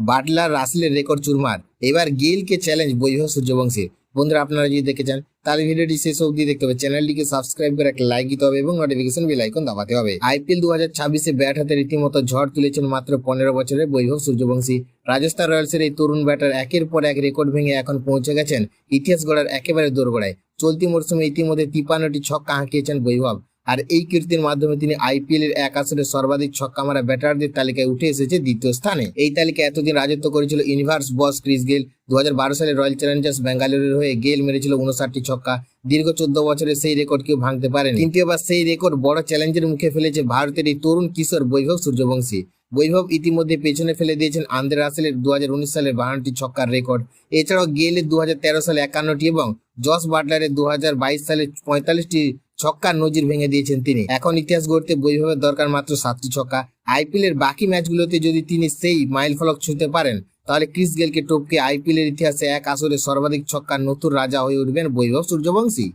Butler রাসেলের record চুরমার। এবার গেইলকে চ্যালেঞ্জ বৈভব সূর্যবংশীর। বন্ধুরা, আপনারা যদি দেখতে চান তাহলে ভিডিওটি শেষ অবধি দেখতে হবে। চ্যানেলটিকে সাবস্ক্রাইব করে একটা লাইক দিতে হবে এবং নোটিফিকেশন বেল আইকন দাবাতে হবে। আইপিএল 2026-এ ব্যাট হাতে রীতিমতো ঝড় তুলেছেন মাত্র 15 বছরের বৈভব সূর্যবংশী। রাজস্থান রয়্যালসের এই তরুণ ব্যাটার একের পর এক রেকর্ড ভেঙে এখন পৌঁছে গেছেন ইতিহাস গড়ার একেবারে দোরগোড়ায়। চলতি মরশুমে ইতিমধ্যে 53টি ছক্কা হাঁকিয়েছেন বৈভব। আর এই কীর্তির মাধ্যমে তিনি আইপিএল এর এক আসরে সর্বাধিক ছক্কা মারা ব্যাটারদের তালিকায় উঠে এসেছে দ্বিতীয় স্থানে। এই তালিকায় এতদিন রাজত্ব করেছিল ইউনিভার্স বস ক্রিস গেইল। 2012 সালে রয়্যাল চ্যালেঞ্জার্স বেঙ্গালুরুর হয়ে গেইল মেরেছিল 59টি ছক্কা। দীর্ঘ 14 বছরে সেই রেকর্ড কেউ ভাঙতে পারেনি, কিন্তু এবার সেই রেকর্ড বড় চ্যালেঞ্জের মুখে ফেলেছে ভারতের এই তরুণ কিশোর বৈভব সূর্যবংশী। বৈভব ইতিমধ্যে পেছনে ফেলে দিয়েছেন আন্দ্রে রাসেলের 2019 সালের 52টি ছক্কার রেকর্ড। এছাড়াও গেইলের 2013 সালে 51টি এবং জস বাটলারের 2022 সালে 45টি ছক্কার নজির ভেঙে দিয়েছেন তিনি। এখন ইতিহাস গড়তে বৈভবের দরকার মাত্র 7টি ছক্কা। আইপিএল এর বাকি ম্যাচগুলোতে যদি তিনি সেই মাইল ফলক ছুঁতে পারেন, তাহলে ক্রিস গেইলকে টপকে আইপিএল এর ইতিহাসে এক আসরে সর্বাধিক ছক্কার নতুন রাজা হয়ে উঠবেন বৈভব সূর্যবংশী।